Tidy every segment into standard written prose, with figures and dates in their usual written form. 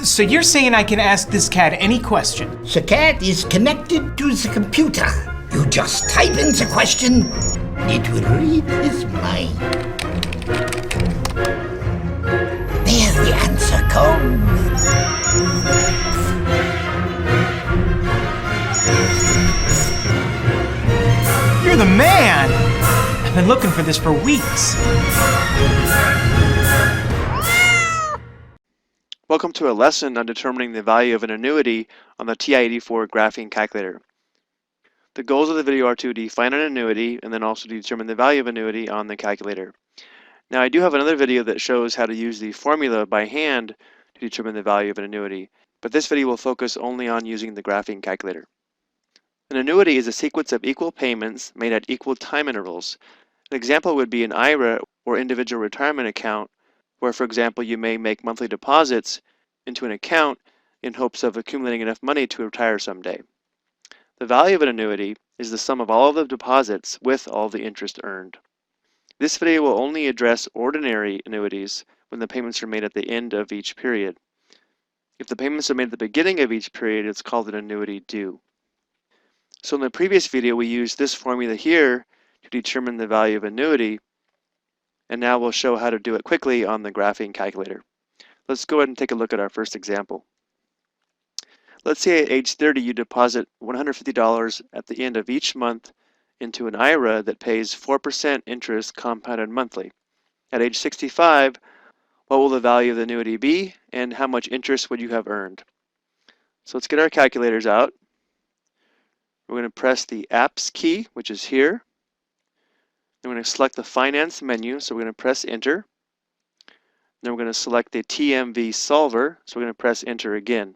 So you're saying I can ask this cat any question? The cat is connected to the computer. You just type in the question, it will read his mind. There the answer comes. You're the man! I've been looking for this for weeks. Welcome to a lesson on determining the value of an annuity on the TI-84 graphing calculator. The goals of the video are to define an annuity and then also to determine the value of annuity on the calculator. Now I do have another video that shows how to use the formula by hand to determine the value of an annuity, but this video will focus only on using the graphing calculator. An annuity is a sequence of equal payments made at equal time intervals. An example would be an IRA or individual retirement account, where, for example, you may make monthly deposits into an account in hopes of accumulating enough money to retire someday. The value of an annuity is the sum of all of the deposits with all the interest earned. This video will only address ordinary annuities when the payments are made at the end of each period. If the payments are made at the beginning of each period, it's called an annuity due. So in the previous video, we used this formula here to determine the value of annuity, and now we'll show how to do it quickly on the graphing calculator. Let's go ahead and take a look at our first example. Let's say at age 30 you deposit $150 at the end of each month into an IRA that pays 4% interest compounded monthly. At age 65, what will the value of the annuity be and how much interest would you have earned? So let's get our calculators out. We're going to press the Apps key, which is here. Then we're going to select the Finance menu, so we're going to press Enter. Then we're going to select the TMV solver, so we're going to press Enter again.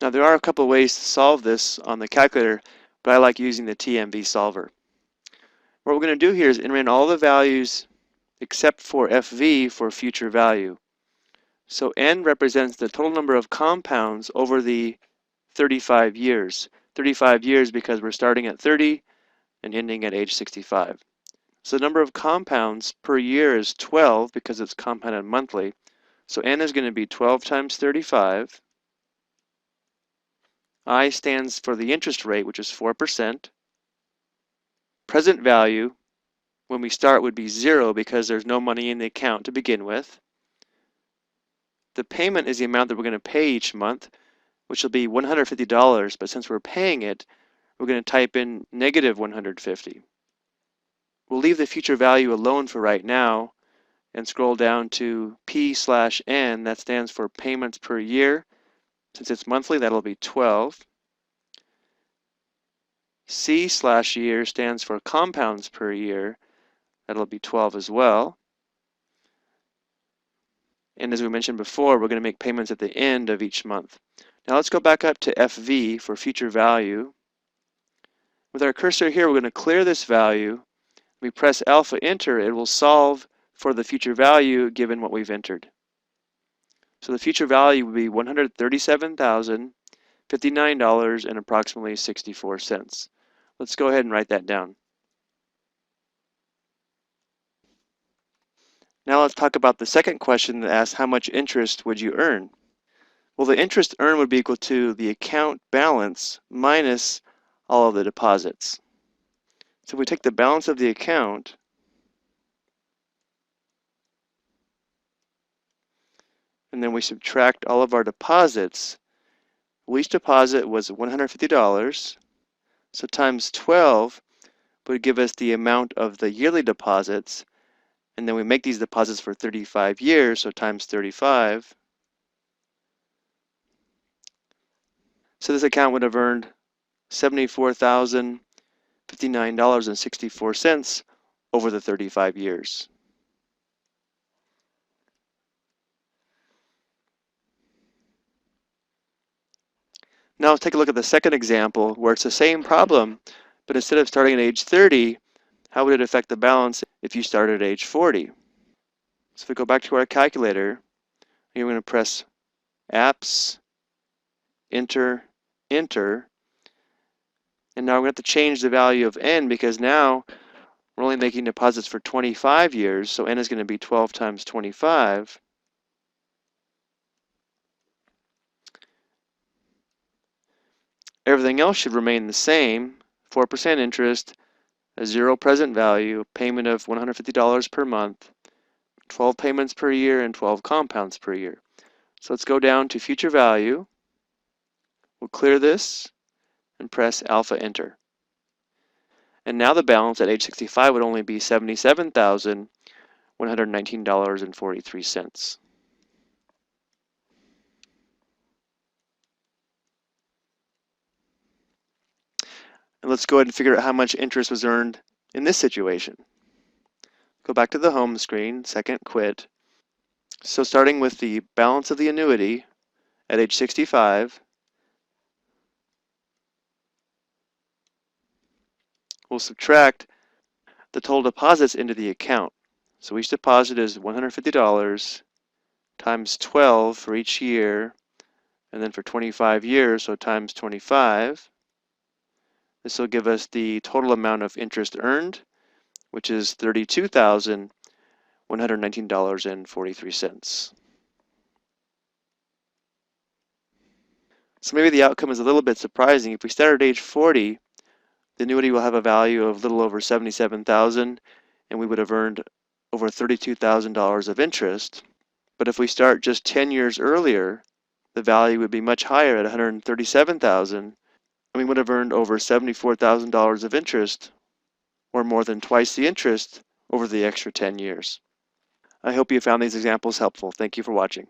Now there are a couple ways to solve this on the calculator, but I like using the TMV solver. What we're going to do here is enter in all the values except for FV for future value. So N represents the total number of compounds over the 35 years. 35 years because we're starting at 30 and ending at age 65. So the number of compounds per year is 12 because it's compounded monthly. So N is going to be 12 times 35. I stands for the interest rate, which is 4%. Present value, when we start, would be 0 because there's no money in the account to begin with. The payment is the amount that we're going to pay each month, which will be $150, but since we're paying it, we're going to type in negative 150. We'll leave the future value alone for right now and scroll down to P/N, that stands for payments per year. Since it's monthly, that'll be 12. C/year stands for compounds per year. That'll be 12 as well. And as we mentioned before, we're going to make payments at the end of each month. Now let's go back up to FV for future value. With our cursor here, we're going to clear this value. We press alpha enter, it will solve for the future value given what we've entered. So the future value would be $137,059 and approximately 64 cents. Let's go ahead and write that down. Now let's talk about the second question that asks how much interest would you earn? Well, the interest earned would be equal to the account balance minus all of the deposits. So if we take the balance of the account and then we subtract all of our deposits, each deposit was $150, so times 12 would give us the amount of the yearly deposits, and then we make these deposits for 35 years, so times 35. So this account would have earned $74,059.64 over the 35 years. Now let's take a look at the second example where it's the same problem, but instead of starting at age 30, how would it affect the balance if you started at age 40? So if we go back to our calculator, you're going to press Apps, Enter, Enter, and now we're going to have to change the value of N because now we're only making deposits for 25 years, so N is going to be 12 times 25. Everything else should remain the same, 4% interest, a 0 present value, payment of $150 per month, 12 payments per year, and 12 compounds per year. So let's go down to future value. We'll clear this and press alpha enter. And now the balance at age 65 would only be $77,119.43. And let's go ahead and figure out how much interest was earned in this situation. Go back to the home screen, second quit. So starting with the balance of the annuity at age 65, we'll subtract the total deposits into the account. So each deposit is $150 times 12 for each year, and then for 25 years, so times 25. This will give us the total amount of interest earned, which is $32,119.43. So maybe the outcome is a little bit surprising. If we start at age 40, the annuity will have a value of a little over $77,000, and we would have earned over $32,000 of interest. But if we start just 10 years earlier, the value would be much higher at $137,000, and we would have earned over $74,000 of interest, or more than twice the interest over the extra 10 years. I hope you found these examples helpful. Thank you for watching.